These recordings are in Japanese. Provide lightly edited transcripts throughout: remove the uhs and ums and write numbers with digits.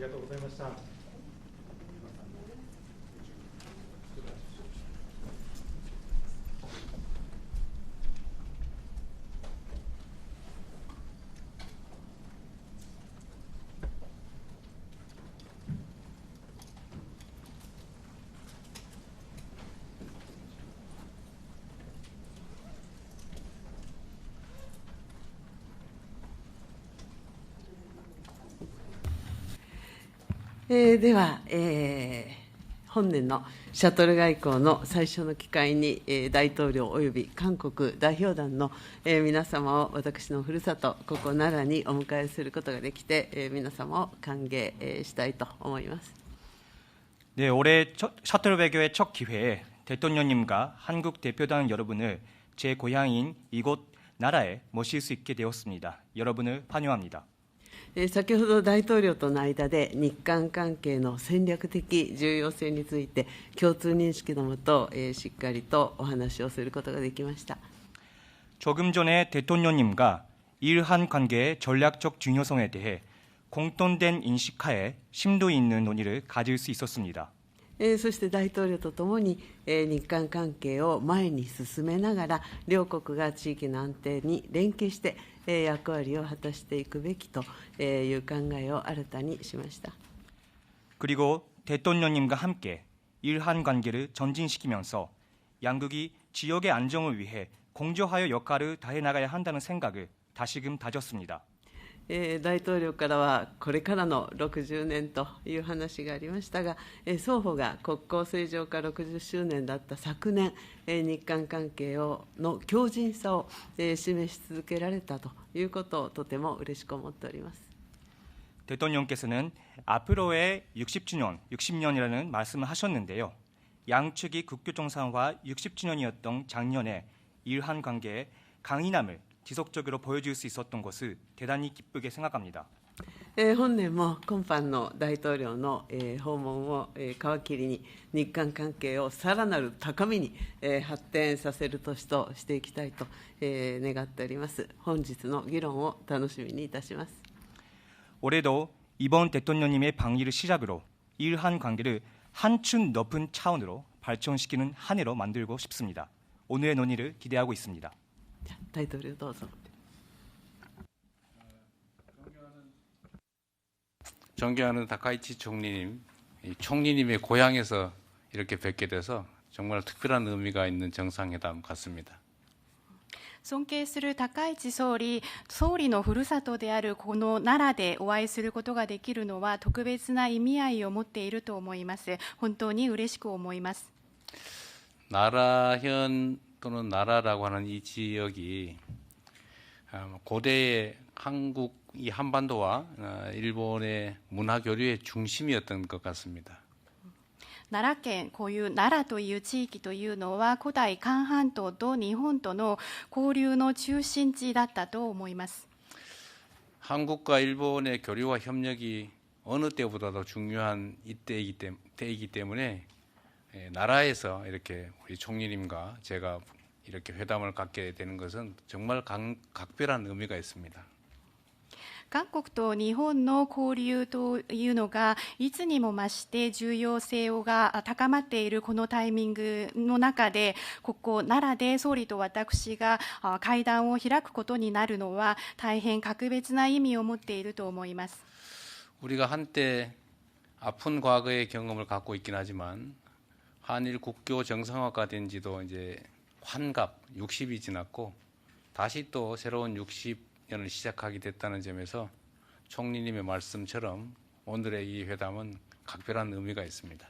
りがとうございました。では、本年のシャトル外交の最初の機会に、大統領および韓国代表団の、皆様を私のふるさと、ここ奈良にお迎えすることができて、皆様を歓迎、したいと思います。 네, 올해 셔틀 외교의 첫 기회에 대통령님과 한국 대표단 여러분을 제 고향인 이곳 나라에 모실 수 있게 되었습니다. 여러분을 환영합니다. 先ほど大統領との間で日韓関係の戦略的重要性について共通認識のもと、しっかりとお話をすることができました。 조금 전에 대통령님과 일한 관계의 전략적 중요성에 대해 공통된 인식하에 심도 있는 논의를 가질 수 있었습니다. そして大統領とともに日韓関係を前に進めながら両国が地域の安定に連携して役割を果たしていくべきという考えを新たにしました。 그리고 대통령님과 함께 일한 관계를 전진시키면서 양국이 지역의 안정을 위해 공조하여 역할을 다해 나가야 한다는 생각을 다시금 다졌습니다. 大統領からはこれからの60年という話がありましたが、双方が国交正常化60周年だった昨年、日韓関係の強靭さを示し続けられたということをとても嬉しく思っております。 대통령께서는 앞으로의 60년이라는 말씀을 하셨는데요. 양측이 국교 정상화 60주년이었던 작년에 일한 관계의 강인함을 지속적으로 보여줄 수 있었던 것을 대단히 기쁘게 생각합니다. 本年も今般の大統領の訪問を皮切りに日韓関係をさらなる高みに発展させる年としていきたいと願っております。本日の議論を楽しみにいたします。 올해도 이번 대통령님의 방위를 시작으로 일한 관계를 한층 높은 차원으로 발전시키는 한 해로 만들고 싶습니다. 오늘의 논의를 기대하고 있습니다. 大統領どうぞ。 존경하는 다카이치 총리님, 총리님의 고향에서 이렇게 뵙게 돼서 정말 특별한 의미가 있는 정상회담 같습니다. 尊敬する高市総理のふるさとであるこの奈良でお会いすることができるのは特別な意味合いを持っていると思います。本当に嬉しく思います。 나라현 또는 나라라고 하는 이 지역이 고대의 한국 이 한반도와 일본의 문화 교류의 중심이었던 것 같습니다. 奈良県、こういう奈良という地域というのは古代韓半島と日本との交流の中心地だったと思います。 한국과 일본의 교류와 협력이 어느 때보다도 중요한 때이기 때문에 나라에서 이렇게 우리 총리님과 제가 이렇게 회담을 갖게 되는 것은 정말 각별한 의미가 있습니다. 韓国と日本の交流というのがいつにも増して重要性が高まっているこのタイミングの中で、ここ奈良で総理と私が会談を開くことになるのは大変格別な意味を持っていると思います。 우리가 한때 아픈 과거의 경험을 갖고 있긴 하지만 한일 국교 정상화가 된 지도 이제 환갑 60이 지났고 다시 또 새로운 60년을 시작하게 됐다는 점에서 총리님의 말씀처럼 오늘의 이 회담은 각별한 의미가 있습니다.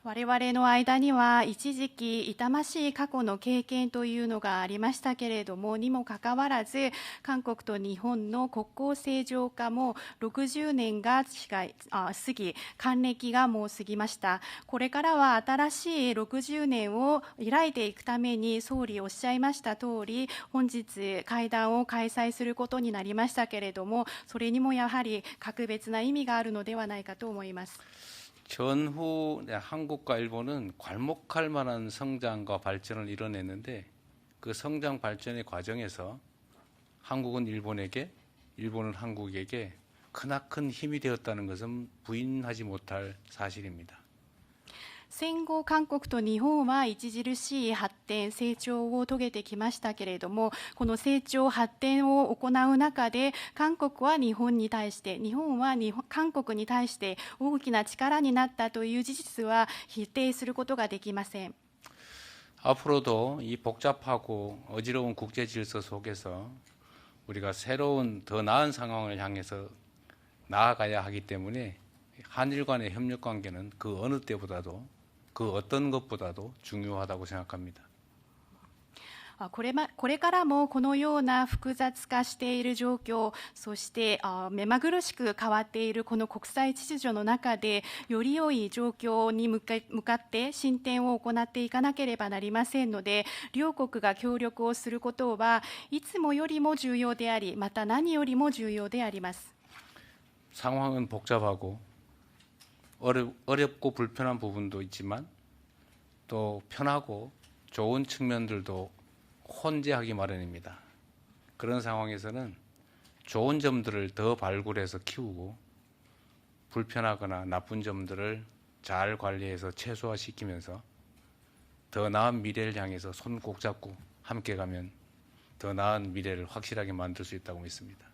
我々の間には一時期痛ましい過去の経験というのがありましたけれども、にもかかわらず韓国と日本の国交正常化も60年が過ぎ、還暦がもう過ぎました。これからは新しい60年を開いていくために、総理おっしゃいました通り本日会談を開催することになりましたけれども、それにもやはり格別な意味があるのではないかと思います。 전후 한국과 일본은 괄목할 만한 성장과 발전을 이뤄냈는데 그 성장 발전의 과정에서 한국은 일본에게, 일본은 한국에게 크나큰 힘이 되었다는 것은 부인하지 못할 사실입니다. 戦後、韓国と日本は著しい発展、成長を遂げてきましたけれども、この成長、発展を行う中で、韓国は日本に対して、日本は韓国に対して大きな力になったという事実は否定することができません。 앞으로도 이 복잡하고 어지러운 국제 질서 속에서 우리가 새로운 더 나은 상황을 향해서 나아가야 하기 때문에 한일 간의 협력 관계는 그 어느 때보다도 그 어떤 것보다도 중요하다고 생각합니다. これからもこのような複雑化している状況、そして目まぐるしく変わっているこの国際秩序の中で、より良い状況に向かって進展を行っていかなければなりませんので、両国が協力をすることはいつもよりも重要であり、また何よりも重要であります。 상황은 복잡하고 어렵고 불편한 부분도 있지만 또 편하고 좋은 측면들도 혼재하기 마련입니다. 그런 상황에서는 좋은 점들을 더 발굴해서 키우고 불편하거나 나쁜 점들을 잘 관리해서 최소화시키면서 더 나은 미래를 향해서 손 꼭 잡고 함께 가면 더 나은 미래를 확실하게 만들 수 있다고 믿습니다.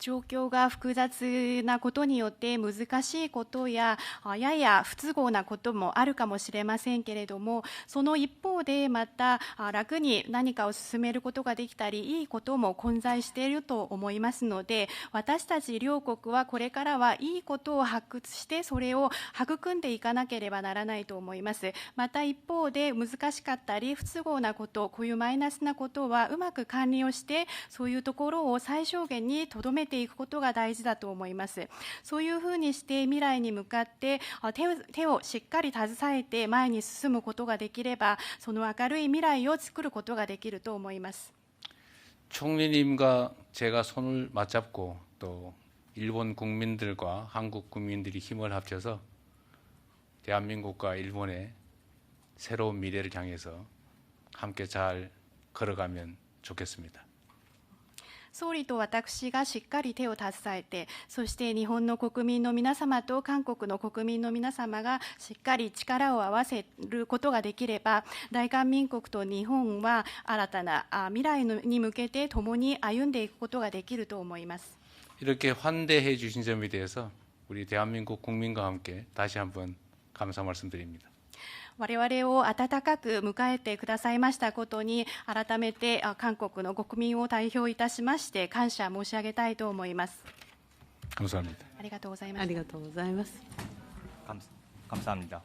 状況が複雑なことによって難しいことややや不都合なこともあるかもしれませんけれども、その一方でまた楽に何かを進めることができたり、いいことも混在していると思いますので、私たち両国はこれからはいいことを発掘してそれを育んでいかなければならないと思います。また一方で難しかったり不都合なこと、こういうマイナスなことはうまく管理をして、そういうところを最小限にとどめていくことが大事だと思います。そういうふうにして未来に向かって手をしっかり携えて前に進むことができれば、その明るい未来を作ることができると思います。 총리님과 제가 손을 맞잡고 또 일본 국민들과 한국 국민들이 힘을 합쳐서 대한민국과 일본의 새로운 미래를 향해서 함께 잘 걸어가면 좋겠습니다. 総理と私がしっかり手を携えて、そして日本の国民の皆様と韓国の国民の皆様がしっかり力を合わせることができれば、大韓民国と日本は新たな未来に向けて共に歩んでいくことができると思います。 이렇게 환대해 주신 점에 대해서 우리 대한민국 국민과 함께 다시 한번 감사 말씀드립니다. 我々を温かく迎えてくださいましたことに、改めて韓国の国民を代表いたしまして感謝申し上げたいと思います。 감사합니다. ありがとうございました。ありがとうございます。감사합니다.